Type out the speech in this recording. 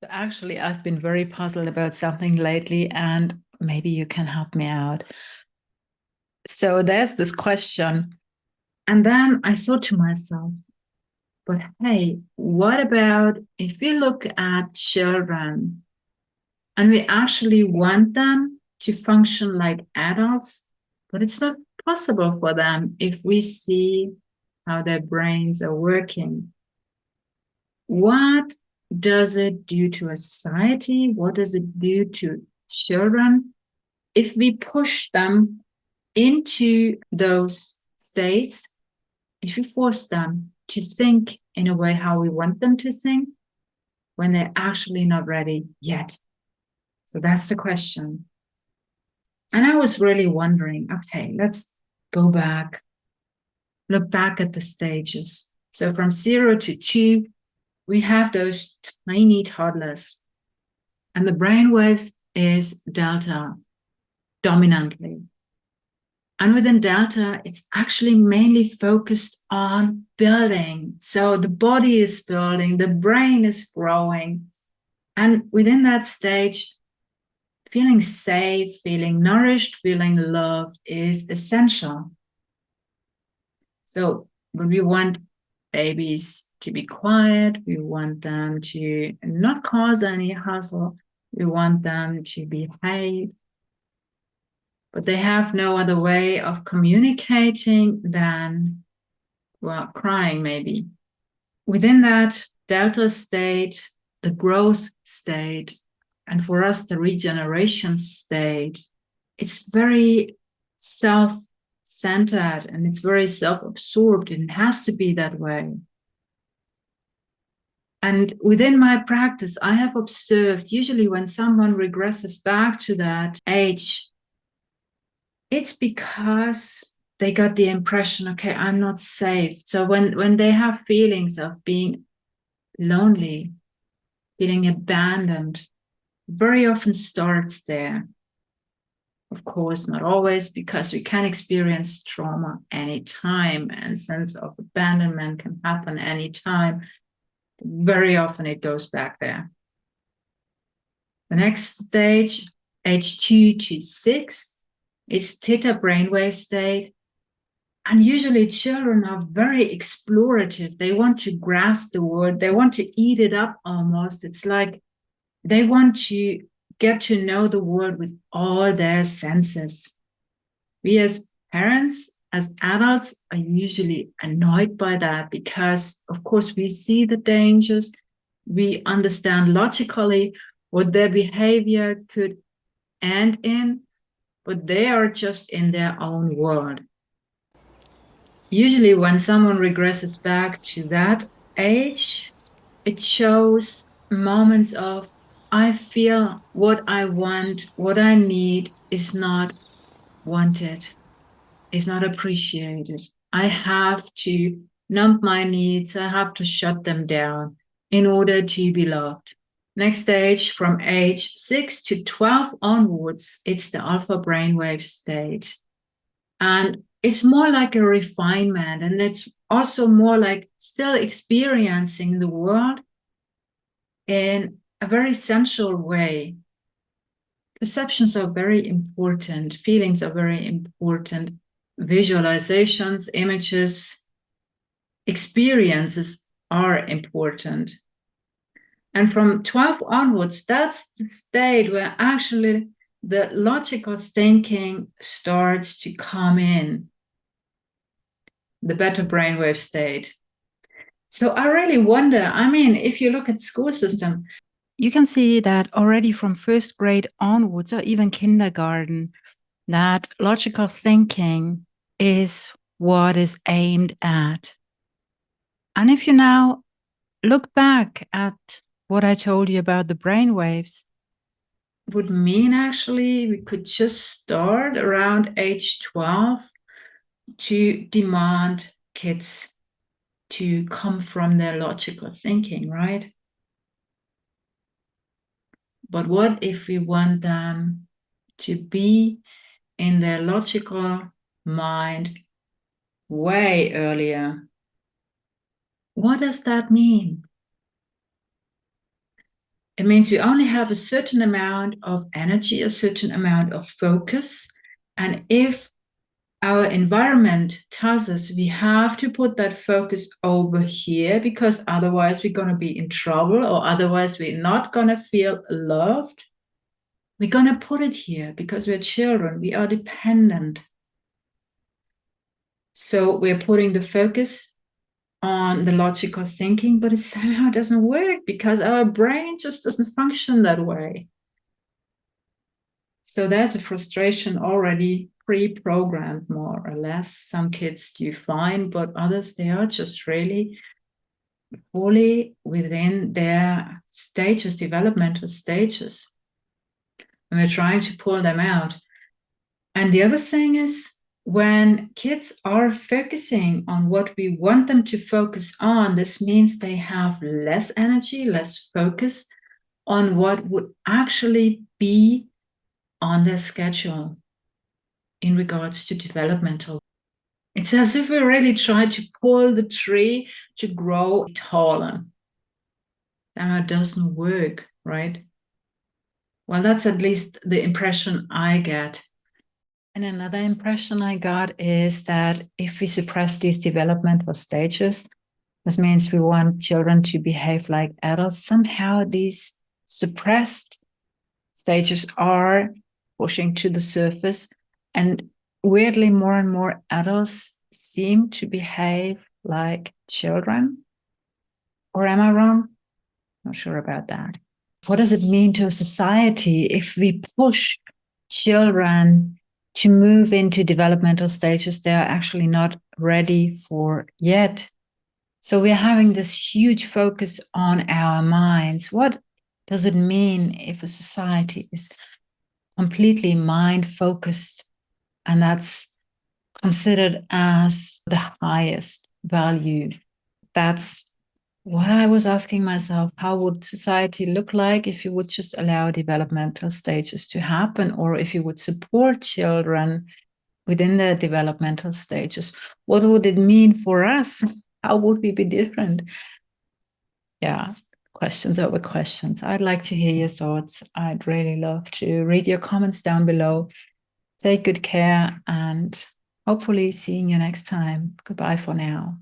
Actually, I've been very puzzled about something lately, and maybe you can help me out. So there's this question, and then I thought to myself, but hey, what about if we look at children and we actually want them to function like adults, but it's not possible for them if we see how their brains are working? What does it do to a society? What does it do to children if we push them into those states? If we force them to think in a way how we want them to think when they're actually not ready yet? So that's the question. And I was really wondering, okay, let's go back, look back at the stages. So from 0 to 2, we have those tiny toddlers, and the brainwave is delta dominantly. And within delta, it's actually mainly focused on building. So the body is building, the brain is growing. And within that stage, feeling safe, feeling nourished, feeling loved is essential. So when we want babies to be quiet, we want them to not cause any hassle, we want them to behave, but they have no other way of communicating than, well, crying maybe. Within that delta state, the growth state, and for us, the regeneration state, it's very self centered and it's very self absorbed, and it has to be that way. And within my practice, I have observed usually when someone regresses back to that age, it's because they got the impression, okay, I'm not safe. So when they have feelings of being lonely, feeling abandoned, very often starts there. Of course, not always, because we can experience trauma anytime, and sense of abandonment can happen anytime. Very often it goes back there. The next stage, age 2 to 6, is theta brainwave state. And usually children are very explorative. They want to grasp the world. They want to eat it up almost. It's like they want to get to know the world with all their senses. We as parents, as adults, are usually annoyed by that because, of course, we see the dangers. We understand logically what their behavior could end in, but they are just in their own world. Usually, when someone regresses back to that age, it shows moments of, I feel what I want, what I need is not wanted, is not appreciated. I have to numb my needs, I have to shut them down in order to be loved. Next stage, from age 6 to 12 onwards, it's the alpha brainwave state. And it's more like a refinement, and it's also more like still experiencing the world in a very sensual way. Perceptions are very important, feelings are very important, visualizations, images, experiences are important. And from 12 onwards, that's the state where actually the logical thinking starts to come in, the beta brainwave state. So I really wonder, I mean, if you look at school system, you can see that already from first grade onwards, or even kindergarten, that logical thinking is what is aimed at. And if you now look back at what I told you about the brainwaves, would mean actually we could just start around age 12 to demand kids to come from their logical thinking, right? But what if we want them to be in their logical mind way earlier? What does that mean? It means we only have a certain amount of energy, a certain amount of focus. And if our environment tells us we have to put that focus over here because otherwise we're going to be in trouble, or otherwise we're not going to feel loved, we're going to put it here because we're children. We are dependent. So we're putting the focus on the logical thinking, but it somehow doesn't work because our brain just doesn't function that way. So there's a frustration already pre-programmed, more or less. Some kids do fine, but others, they are just really fully within their stages, developmental stages. And we're trying to pull them out. And the other thing is, when kids are focusing on what we want them to focus on, this means they have less energy, less focus on what would actually be on their schedule in regards to developmental. It's as if we really try to pull the tree to grow taller. That doesn't work, right? Well, that's at least the impression I get. And another impression I got is that if we suppress these developmental stages, this means we want children to behave like adults. Somehow these suppressed stages are pushing to the surface, and weirdly, more and more adults seem to behave like children. Or am I wrong? Not sure about that. What does it mean to a society if we push children to move into developmental stages they are actually not ready for yet? So we're having this huge focus on our minds. What does it mean if a society is completely mind focused and that's considered as the highest value? That's what I was asking myself. How would society look like if you would just allow developmental stages to happen, or if you would support children within their developmental stages? What would it mean for us? How would we be different? Yeah, questions over questions. I'd like to hear your thoughts. I'd really love to read your comments down below. Take good care and hopefully seeing you next time. Goodbye for now.